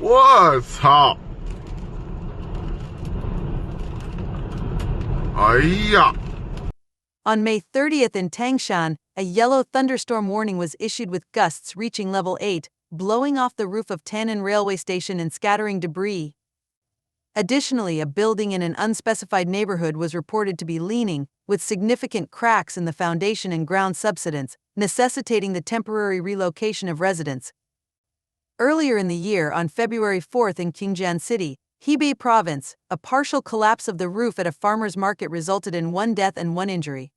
我操！哎呀！ On May 30th in Tangshan, a yellow thunderstorm warning was issued with gusts reaching level 8, blowing off the roof of Tanan railway station and scattering debris. Additionally, a building in an unspecified neighborhood was reported to be leaning, with significant cracks in the foundation and ground subsidence, necessitating the temporary relocation of residents. Earlier in the year, on February 4th in Qingjian City, Hebei Province, a partial collapse of the roof at a farmer's market resulted in 1 death and 1 injury.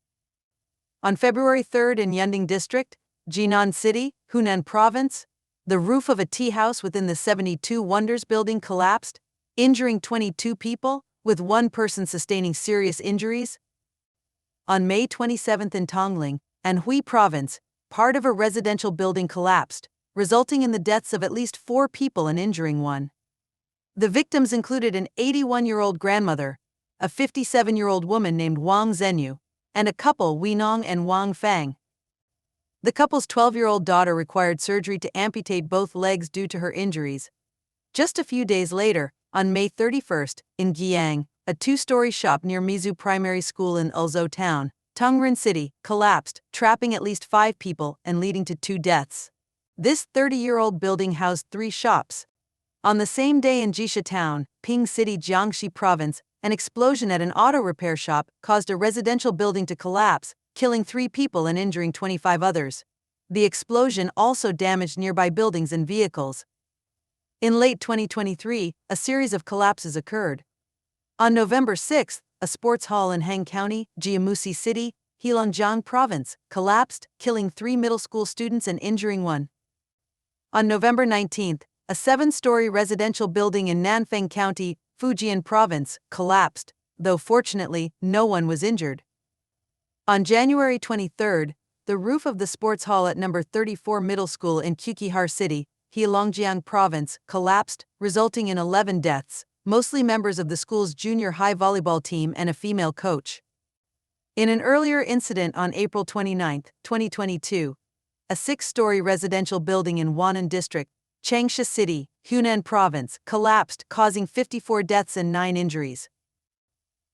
On February 3rd in Yunding District, Jinan City, Hunan Province, the roof of a tea house within the 72 Wonders building collapsed, injuring 22 people, with 1 person sustaining serious injuries. On May 27th in Tongling, Anhui Province, part of a residential building collapsed, resulting in the deaths of at least 4 people and injuring 1. The victims included an 81-year-old grandmother, a 57-year-old woman named Wang Zhenyu, and a couple, Winong and Wang Fang. The couple's 12-year-old daughter required surgery to amputate both legs due to her injuries. Just a few days later, on May 31st, in Guiyang, a 2-story shop near Mizu Primary School in Ulzhou Town, Tongren City, collapsed, trapping at least 5 people and leading to 2 deaths. This 30-year-old building housed 3 shops. On the same day in Jisha Town, Ping City, Jiangxi Province, an explosion at an auto repair shop caused a residential building to collapse, killing 3 people and injuring 25 others. The explosion also damaged nearby buildings and vehicles. In late 2023, a series of collapses occurred. On November 6, a sports hall in Heng County, Jiamusi City, Heilongjiang Province, collapsed, killing 3 middle school students and injuring 1. On November 19, a 7-story residential building in Nanfeng County, Fujian Province, collapsed, though fortunately, no one was injured. On January 23, the roof of the sports hall at number 34 Middle School in Qukihar City, Heilongjiang Province, collapsed, resulting in 11 deaths, mostly members of the school's junior high volleyball team and a female coach. In an earlier incident on April 29, 2022, a 6-story residential building in Wannan District, Changsha City, Hunan Province, collapsed, causing 54 deaths and 9 injuries.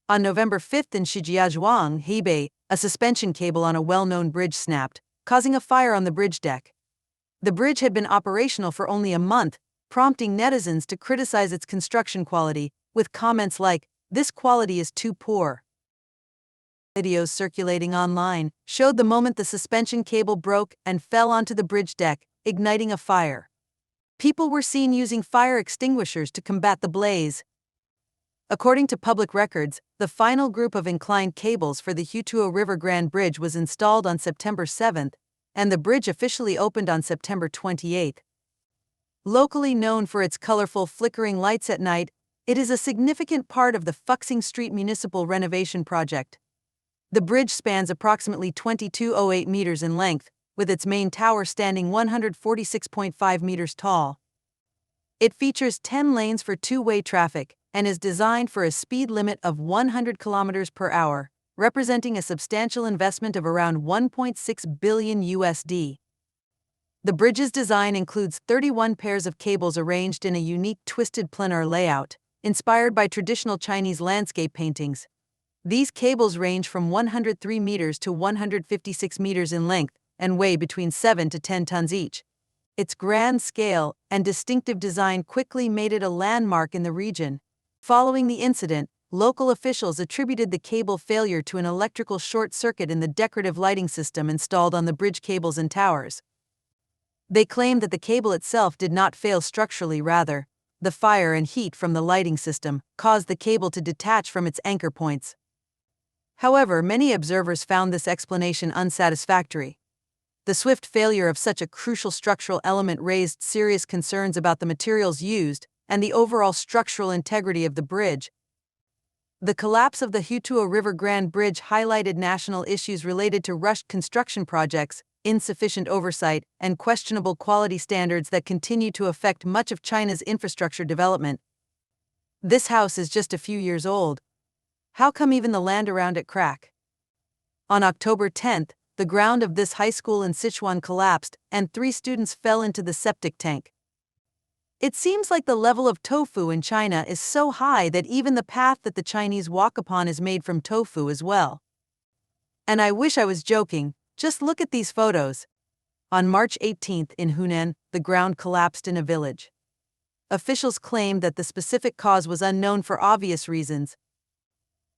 On November 5 in Shijiazhuang, Hebei, a suspension cable on a well-known bridge snapped, causing a fire on the bridge deck. The bridge had been operational for only a month, prompting netizens to criticize its construction quality, with comments like, "This quality is too poor." Videos circulating online showed the moment the suspension cable broke and fell onto the bridge deck, igniting a fire. People were seen using fire extinguishers to combat the blaze. According to public records, the final group of inclined cables for the Hutuo River Grand Bridge was installed on September 7, and the bridge officially opened on September 28. Locally known for its colorful flickering lights at night, it is a significant part of the Fuxing Street Municipal Renovation Project. The bridge spans approximately 2208 meters in length, with its main tower standing 146.5 meters tall. It features 10 lanes for 2-way traffic and is designed for a speed limit of 100 kilometers per hour, representing a substantial investment of around $1.6 billion USD. The bridge's design includes 31 pairs of cables arranged in a unique twisted planar layout, inspired by traditional Chinese landscape paintings. These cables range from 103 meters to 156 meters in length and weigh between 7 to 10 tons each. Its grand scale and distinctive design quickly made it a landmark in the region. Following the incident, local officials attributed the cable failure to an electrical short circuit in the decorative lighting system installed on the bridge cables and towers. They claimed that the cable itself did not fail structurally, rather, the fire and heat from the lighting system caused the cable to detach from its anchor points. However, many observers found this explanation unsatisfactory. The swift failure of such a crucial structural element raised serious concerns about the materials used and the overall structural integrity of the bridge. The collapse of the Hutuo River Grand Bridge highlighted national issues related to rushed construction projects, insufficient oversight, and questionable quality standards that continue to affect much of China's infrastructure development. This house is just a few years old. How come even the land around it crack? On October 10, the ground of this high school in Sichuan collapsed, and 3 students fell into the septic tank. It seems like the level of tofu in China is so high that even the path that the Chinese walk upon is made from tofu as well. And I wish I was joking, just look at these photos. On March 18th in Hunan, the ground collapsed in a village. Officials claimed that the specific cause was unknown for obvious reasons.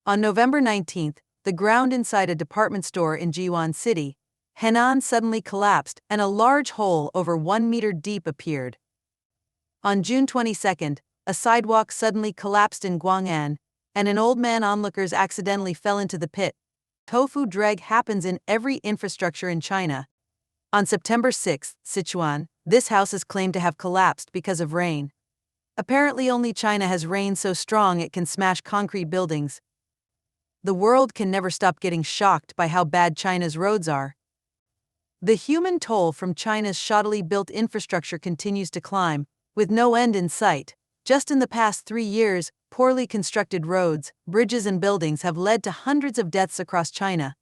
On November 19th, the ground inside a department store in Xi'an City, Henan suddenly collapsed and a large hole over 1 meter deep appeared. On June 22nd, a sidewalk suddenly collapsed in Guang'an, and an old man onlookers accidentally fell into the pit. Tofu drag happens in every infrastructure in China. On September 6, Sichuan, this house is claimed to have collapsed because of rain. Apparently only China has rain so strong it can smash concrete buildings. The world can never stop getting shocked by how bad China's roads are. The human toll from China's shoddily built infrastructure continues to climb, with no end in sight. Just in the past 3 years, poorly constructed roads, bridges and buildings have led to hundreds of deaths across China.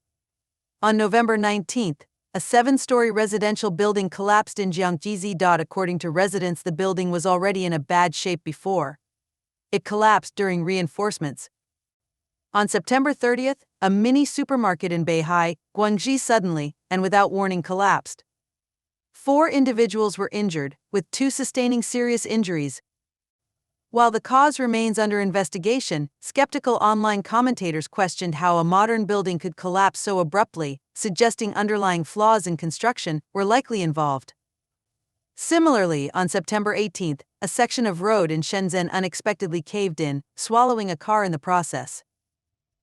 On November 19th, a 7-story residential building collapsed in Jiangxi. According to residents, the building was already in a bad shape before. It collapsed during reinforcements. On September 30th, a mini supermarket in Beihai, Guangxi suddenly, and without warning collapsed. 4 individuals were injured, with 2 sustaining serious injuries. While the cause remains under investigation, skeptical online commentators questioned how a modern building could collapse so abruptly, suggesting underlying flaws in construction were likely involved. Similarly, on September 18th, a section of road in Shenzhen unexpectedly caved in, swallowing a car in the process.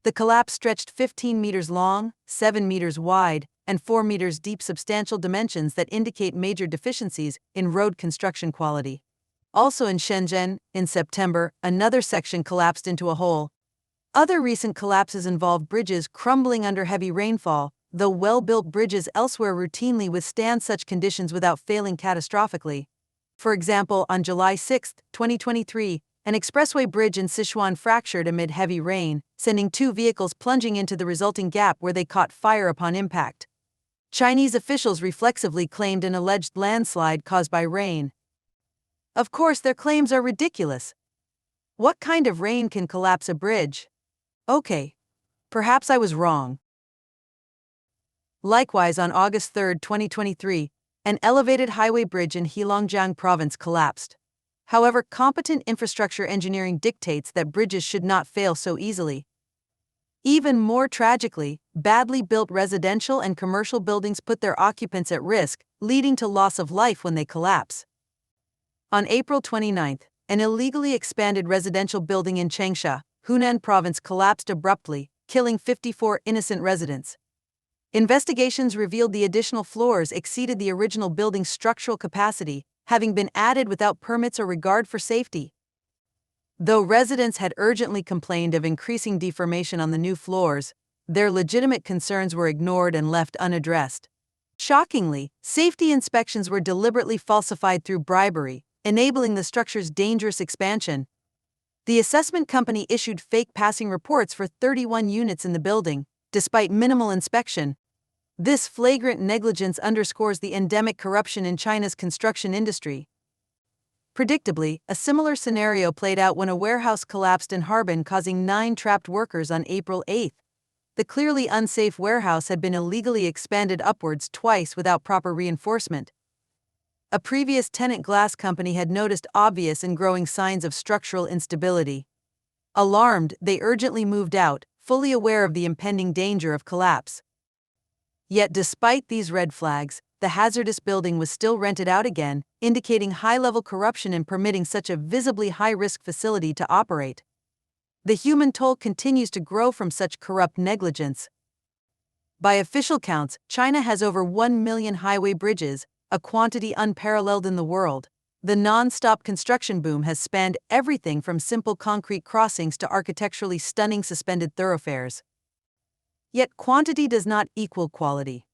The collapse stretched 15 meters long, 7 meters wide, and 4 meters deep, substantial dimensions that indicate major deficiencies in road construction quality. Also in Shenzhen, in September, another section collapsed into a hole. Other recent collapses involve bridges crumbling under heavy rainfall, though well-built bridges elsewhere routinely withstand such conditions without failing catastrophically. For example, on July 6, 2023, an expressway bridge in Sichuan fractured amid heavy rain, sending 2 vehicles plunging into the resulting gap where they caught fire upon impact. Chinese officials reflexively claimed an alleged landslide caused by rain. Of course, their claims are ridiculous. What kind of rain can collapse a bridge? Okay, perhaps I was wrong. Likewise, on August 3, 2023, an elevated highway bridge in Heilongjiang province collapsed. However, competent infrastructure engineering dictates that bridges should not fail so easily. Even more tragically, badly built residential and commercial buildings put their occupants at risk, leading to loss of life when they collapse. On April 29, an illegally expanded residential building in Changsha, Hunan province collapsed abruptly, killing 54 innocent residents. Investigations revealed the additional floors exceeded the original building's structural capacity, having been added without permits or regard for safety. Though residents had urgently complained of increasing deformation on the new floors, their legitimate concerns were ignored and left unaddressed. Shockingly, safety inspections were deliberately falsified through bribery, enabling the structure's dangerous expansion. The assessment company issued fake passing reports for 31 units in the building, despite minimal inspection. This flagrant negligence underscores the endemic corruption in China's construction industry. Predictably, a similar scenario played out when a warehouse collapsed in Harbin, causing 9 trapped workers on April 8. The clearly unsafe warehouse had been illegally expanded upwards twice without proper reinforcement. A previous tenant glass company had noticed obvious and growing signs of structural instability. Alarmed, they urgently moved out, fully aware of the impending danger of collapse. Yet despite these red flags, the hazardous building was still rented out again, indicating high-level corruption in permitting such a visibly high-risk facility to operate. The human toll continues to grow from such corrupt negligence. By official counts, China has over 1 million highway bridges, a quantity unparalleled in the world. The non-stop construction boom has spanned everything from simple concrete crossings to architecturally stunning suspended thoroughfares. Yet quantity does not equal quality.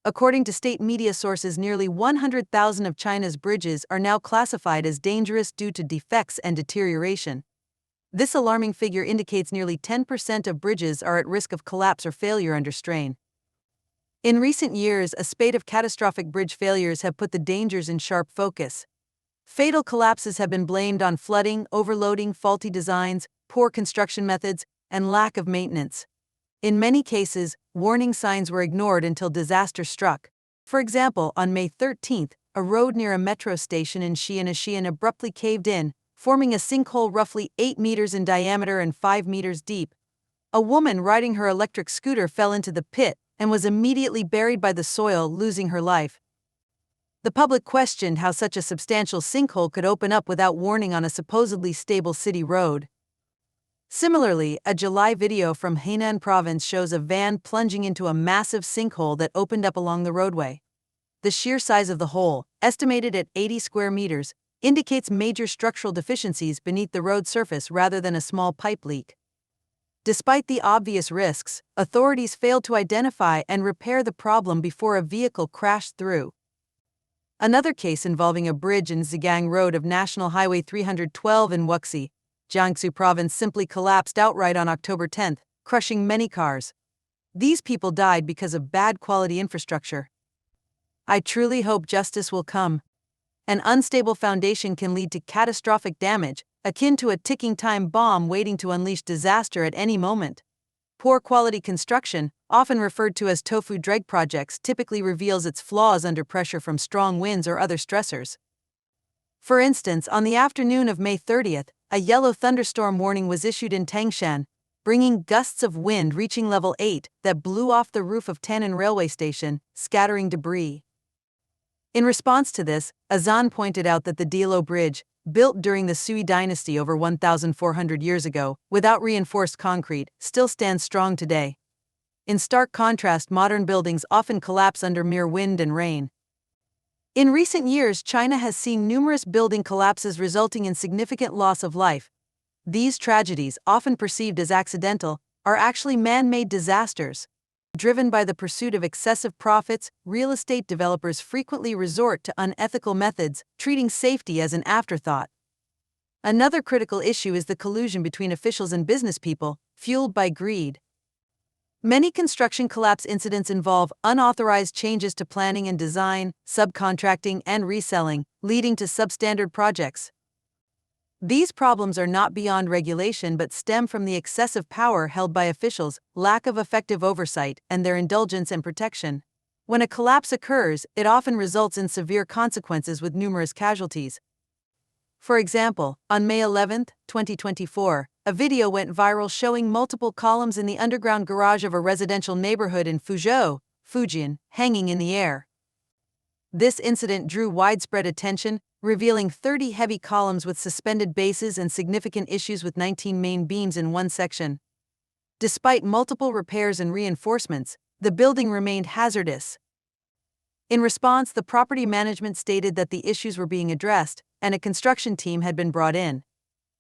According to state media sources, nearly 100,000 of China's bridges are now classified as dangerous due to defects and deterioration. This alarming figure indicates nearly 10% of bridges are at risk of collapse or failure under strain. In recent years, a spate of catastrophic bridge failures have put the dangers in sharp focus. Fatal collapses have been blamed on flooding, overloading, faulty designs, poor construction methods, and lack of maintenance. In many cases, warning signs were ignored until disaster struck. For example, on May 13th, a road near a metro station in Xi'an abruptly caved in, forming a sinkhole roughly 8 meters in diameter and 5 meters deep. A woman riding her electric scooter fell into the pit and was immediately buried by the soil, losing her life. The public questioned how such a substantial sinkhole could open up without warning on a supposedly stable city road. Similarly, a July video from Hainan province shows a van plunging into a massive sinkhole that opened up along the roadway. The sheer size of the hole, estimated at 80 square meters, indicates major structural deficiencies beneath the road surface rather than a small pipe leak. Despite the obvious risks, authorities failed to identify and repair the problem before a vehicle crashed through. Another case involving a bridge in Xi'an Road of National Highway 312 in Wuxi, Jiangsu Province simply collapsed outright on October 10, crushing many cars. These people died because of bad quality infrastructure. I truly hope justice will come. An unstable foundation can lead to catastrophic damage, akin to a ticking time bomb waiting to unleash disaster at any moment. Poor quality construction, often referred to as tofu dreg projects, typically reveals its flaws under pressure from strong winds or other stressors. For instance, on the afternoon of May 30th, a yellow thunderstorm warning was issued in Tangshan, bringing gusts of wind reaching level 8 that blew off the roof of Tanan railway station, scattering debris. In response to this, Xi'an pointed out that the Dilo Bridge, built during the Sui dynasty over 1,400 years ago, without reinforced concrete, still stands strong today. In stark contrast, modern buildings often collapse under mere wind and rain. In recent years, China has seen numerous building collapses resulting in significant loss of life. These tragedies, often perceived as accidental, are actually man-made disasters. Driven by the pursuit of excessive profits, real estate developers frequently resort to unethical methods, treating safety as an afterthought. Another critical issue is the collusion between officials and business people, fueled by greed. Many construction collapse incidents involve unauthorized changes to planning and design, subcontracting, and reselling, leading to substandard projects. These problems are not beyond regulation but stem from the excessive power held by officials, lack of effective oversight, and their indulgence and protection. When a collapse occurs, it often results in severe consequences with numerous casualties. For example, on May 11, 2024, a video went viral showing multiple columns in the underground garage of a residential neighborhood in Fuzhou, Fujian, hanging in the air. This incident drew widespread attention, revealing 30 heavy columns with suspended bases and significant issues with 19 main beams in one section. Despite multiple repairs and reinforcements, the building remained hazardous. In response, the property management stated that the issues were being addressed, and a construction team had been brought in.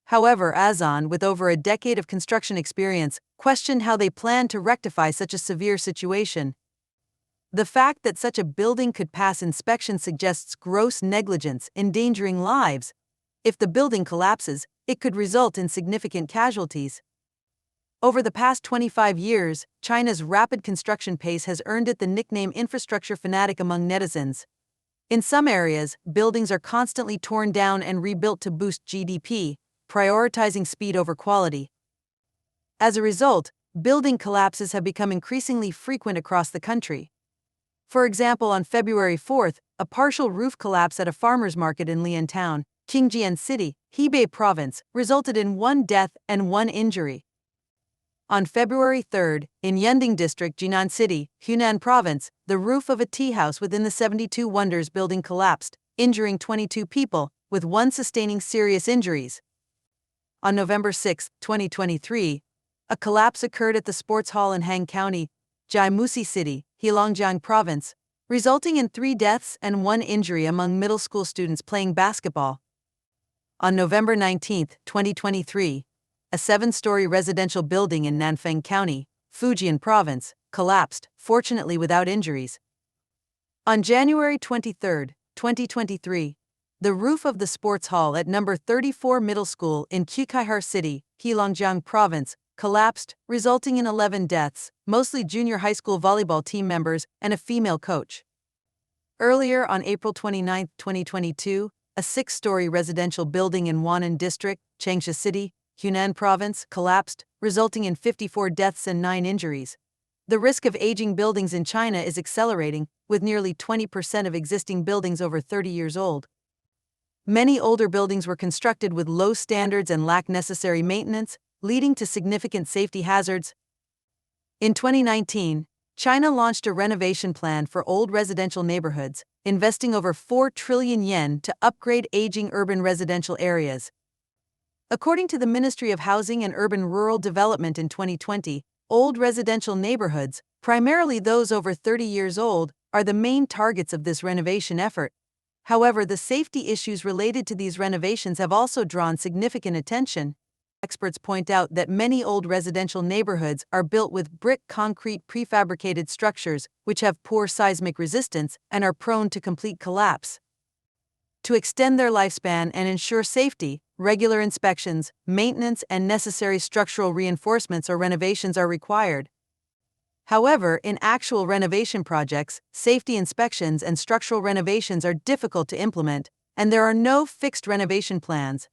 However, Xi'an, with over a decade of construction experience, questioned how they planned to rectify such a severe situation. The fact that such a building could pass inspection suggests gross negligence, endangering lives. If the building collapses, it could result in significant casualties. Over the past 25 years, China's rapid construction pace has earned it the nickname infrastructure fanatic among netizens. In some areas, buildings are constantly torn down and rebuilt to boost GDP, prioritizing speed over quality. As a result, building collapses have become increasingly frequent across the country. For example, on February 4th, a partial roof collapse at a farmer's market in Lian Town, Qingjian City, Hebei Province, resulted in 1 death and 1 injury. On February 3rd, in Yunding District, Jinan City, Hunan Province, the roof of a tea house within the 72 Wonders building collapsed, injuring 22 people, with 1 sustaining serious injuries. On November 6, 2023, a collapse occurred at the sports hall in Hang County, Jiamusi City, Heilongjiang Province, resulting in 3 deaths and 1 injury among middle school students playing basketball. On November 19, 2023, a 7-story residential building in Nanfeng County, Fujian Province, collapsed, fortunately without injuries. On January 23, 2023, the roof of the sports hall at number 34 Middle School in Qikaihar City, Heilongjiang Province, collapsed, resulting in 11 deaths, mostly junior high school volleyball team members and a female coach. Earlier on April 29, 2022, a 6-story residential building in Wannan District, Changsha City, Hunan Province, collapsed, resulting in 54 deaths and 9 injuries. The risk of aging buildings in China is accelerating, with nearly 20% of existing buildings over 30 years old. Many older buildings were constructed with low standards and lack necessary maintenance, leading to significant safety hazards. In 2019, China launched a renovation plan for old residential neighborhoods, investing over 4 trillion yen to upgrade aging urban residential areas. According to the Ministry of Housing and Urban-Rural Development in 2020, old residential neighborhoods, primarily those over 30 years old, are the main targets of this renovation effort. However, the safety issues related to these renovations have also drawn significant attention. Experts point out that many old residential neighborhoods are built with brick concrete prefabricated structures, which have poor seismic resistance and are prone to complete collapse. To extend their lifespan and ensure safety, regular inspections, maintenance, and necessary structural reinforcements or renovations are required. However, in actual renovation projects, safety inspections and structural renovations are difficult to implement, and there are no fixed renovation plans.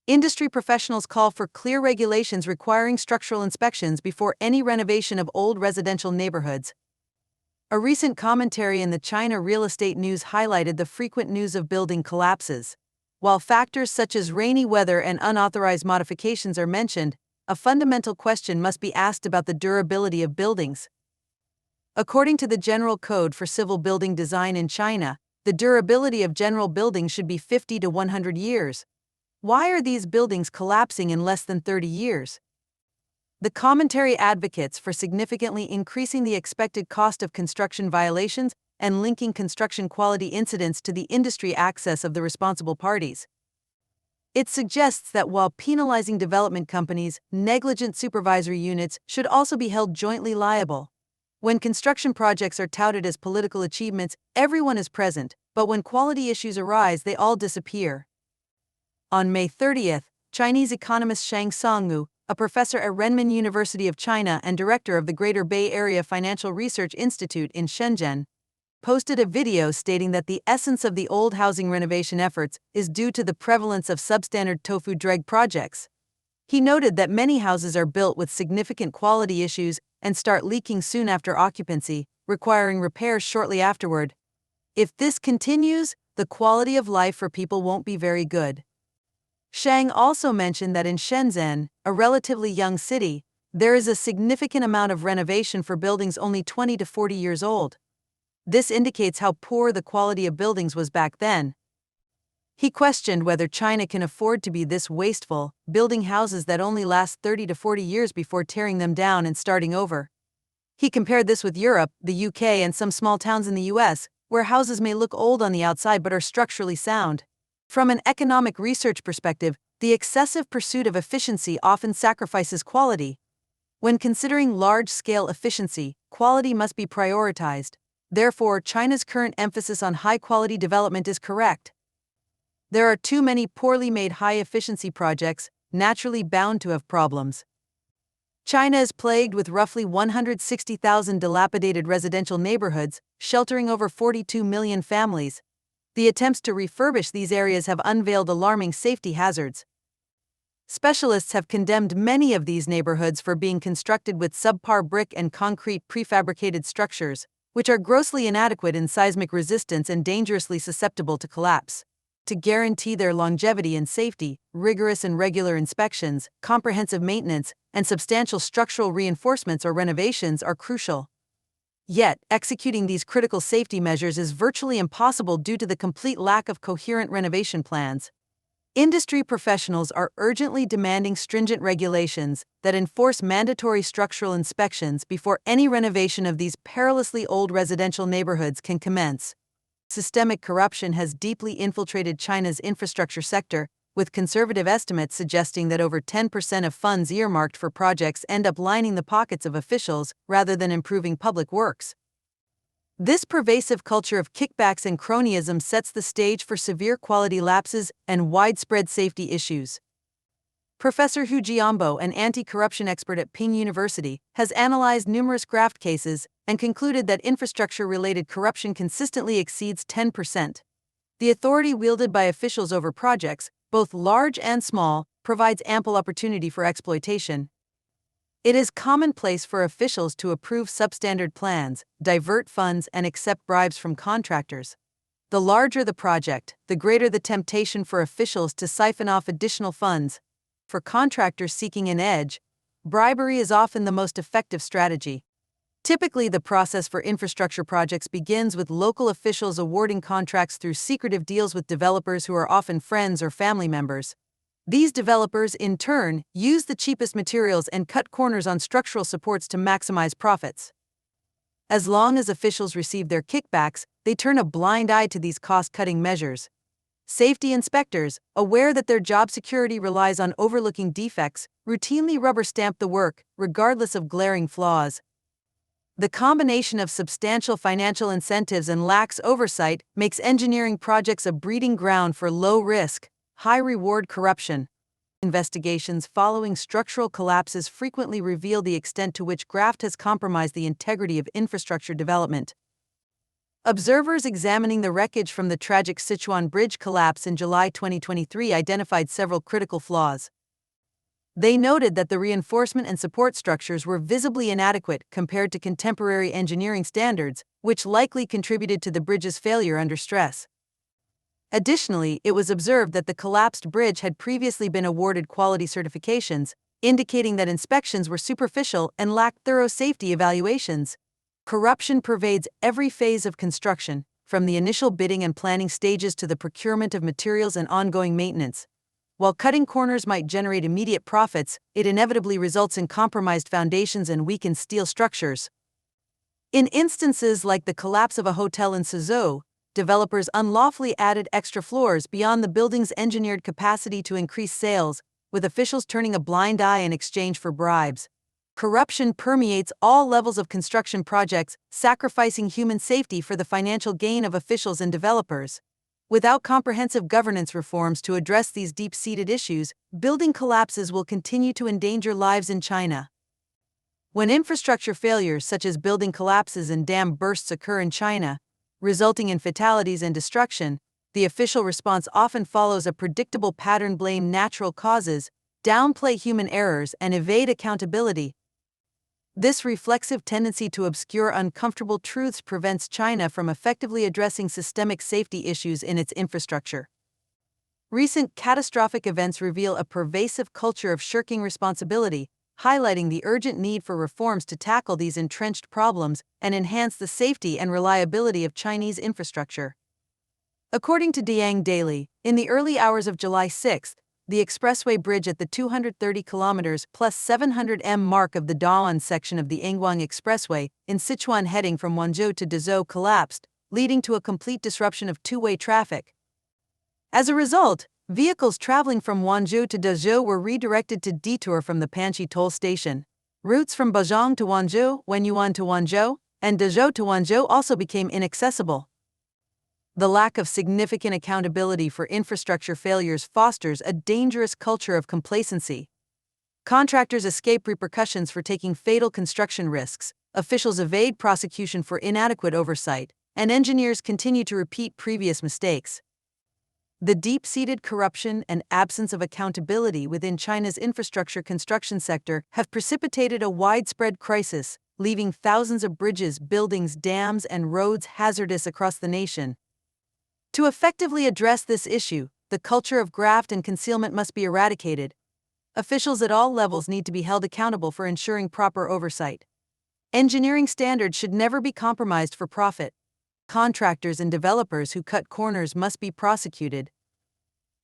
Industry professionals call for clear regulations requiring structural inspections before any renovation of old residential neighborhoods. A recent commentary in the China Real Estate News highlighted the frequent news of building collapses. While factors such as rainy weather and unauthorized modifications are mentioned, a fundamental question must be asked about the durability of buildings. According to the General Code for Civil Building Design in China, the durability of general buildings should be 50 to 100 years. Why are these buildings collapsing in less than 30 years? The commentary advocates for significantly increasing the expected cost of construction violations and linking construction quality incidents to the industry access of the responsible parties. It suggests that while penalizing development companies, negligent supervisory units should also be held jointly liable. When construction projects are touted as political achievements, everyone is present, but when quality issues arise, they all disappear. On May 30th, Chinese economist Shang Songwu, a professor at Renmin University of China and director of the Greater Bay Area Financial Research Institute in Shenzhen, posted a video stating that the essence of the old housing renovation efforts is due to the prevalence of substandard tofu dreg projects. He noted that many houses are built with significant quality issues and start leaking soon after occupancy, requiring repairs shortly afterward. If this continues, the quality of life for people won't be very good. Shang also mentioned that in Shenzhen, a relatively young city, there is a significant amount of renovation for buildings only 20 to 40 years old. This indicates how poor the quality of buildings was back then. He questioned whether China can afford to be this wasteful, building houses that only last 30 to 40 years before tearing them down and starting over. He compared this with Europe, the UK, and some small towns in the US, where houses may look old on the outside but are structurally sound. From an economic research perspective, the excessive pursuit of efficiency often sacrifices quality. When considering large-scale efficiency, quality must be prioritized. Therefore, China's current emphasis on high-quality development is correct. There are too many poorly made high-efficiency projects, naturally bound to have problems. China is plagued with roughly 160,000 dilapidated residential neighborhoods, sheltering over 42 million families. The attempts to refurbish these areas have unveiled alarming safety hazards. Specialists have condemned many of these neighborhoods for being constructed with subpar brick and concrete prefabricated structures, which are grossly inadequate in seismic resistance and dangerously susceptible to collapse. To guarantee their longevity and safety, rigorous and regular inspections, comprehensive maintenance, and substantial structural reinforcements or renovations are crucial. Yet, executing these critical safety measures is virtually impossible due to the complete lack of coherent renovation plans. Industry professionals are urgently demanding stringent regulations that enforce mandatory structural inspections before any renovation of these perilously old residential neighborhoods can commence. Systemic corruption has deeply infiltrated China's infrastructure sector, with conservative estimates suggesting that over 10% of funds earmarked for projects end up lining the pockets of officials rather than improving public works. This pervasive culture of kickbacks and cronyism sets the stage for severe quality lapses and widespread safety issues. Professor Hu Jianbo, an anti-corruption expert at Ping University, has analyzed numerous graft cases and concluded that infrastructure-related corruption consistently exceeds 10%. The authority wielded by officials over projects, both large and small, provides ample opportunity for exploitation. It is commonplace for officials to approve substandard plans, divert funds, and accept bribes from contractors. The larger the project, the greater the temptation for officials to siphon off additional funds. For contractors seeking an edge, bribery is often the most effective strategy. Typically, the process for infrastructure projects begins with local officials awarding contracts through secretive deals with developers who are often friends or family members. These developers, in turn, use the cheapest materials and cut corners on structural supports to maximize profits. As long as officials receive their kickbacks, they turn a blind eye to these cost-cutting measures. Safety inspectors, aware that their job security relies on overlooking defects, routinely rubber-stamp the work, regardless of glaring flaws. The combination of substantial financial incentives and lax oversight makes engineering projects a breeding ground for low-risk, high-reward corruption. Investigations following structural collapses frequently reveal the extent to which graft has compromised the integrity of infrastructure development. Observers examining the wreckage from the tragic Xi'an bridge collapse in July 2023 identified several critical flaws. They noted that the reinforcement and support structures were visibly inadequate compared to contemporary engineering standards, which likely contributed to the bridge's failure under stress. Additionally, it was observed that the collapsed bridge had previously been awarded quality certifications, indicating that inspections were superficial and lacked thorough safety evaluations. Corruption pervades every phase of construction, from the initial bidding and planning stages to the procurement of materials and ongoing maintenance. While cutting corners might generate immediate profits, it inevitably results in compromised foundations and weakened steel structures. In instances like the collapse of a hotel in Suzhou, developers unlawfully added extra floors beyond the building's engineered capacity to increase sales, with officials turning a blind eye in exchange for bribes. Corruption permeates all levels of construction projects, sacrificing human safety for the financial gain of officials and developers. Without comprehensive governance reforms to address these deep-seated issues, building collapses will continue to endanger lives in China. When infrastructure failures such as building collapses and dam bursts occur in China, resulting in fatalities and destruction, the official response often follows a predictable pattern: blame natural causes, downplay human errors, and evade accountability. This reflexive tendency to obscure uncomfortable truths prevents China from effectively addressing systemic safety issues in its infrastructure. Recent catastrophic events reveal a pervasive culture of shirking responsibility, highlighting the urgent need for reforms to tackle these entrenched problems and enhance the safety and reliability of Chinese infrastructure. According to Diang Daily, in the early hours of July 6, the expressway bridge at the 230 km plus 700 m mark of the Daoan section of the Yinguang Expressway in Sichuan heading from Wanzhou to Dezhou collapsed, leading to a complete disruption of two-way traffic. As a result, vehicles traveling from Wanzhou to Dezhou were redirected to detour from the Panxi toll station. Routes from Bajang to Wanzhou, Wenyuan to Wanzhou, and Dezhou to Wanzhou also became inaccessible. The lack of significant accountability for infrastructure failures fosters a dangerous culture of complacency. Contractors escape repercussions for taking fatal construction risks, officials evade prosecution for inadequate oversight, and engineers continue to repeat previous mistakes. The deep-seated corruption and absence of accountability within China's infrastructure construction sector have precipitated a widespread crisis, leaving thousands of bridges, buildings, dams, and roads hazardous across the nation. To effectively address this issue, the culture of graft and concealment must be eradicated. Officials at all levels need to be held accountable for ensuring proper oversight. Engineering standards should never be compromised for profit. Contractors and developers who cut corners must be prosecuted.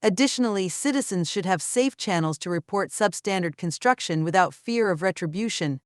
Additionally, citizens should have safe channels to report substandard construction without fear of retribution.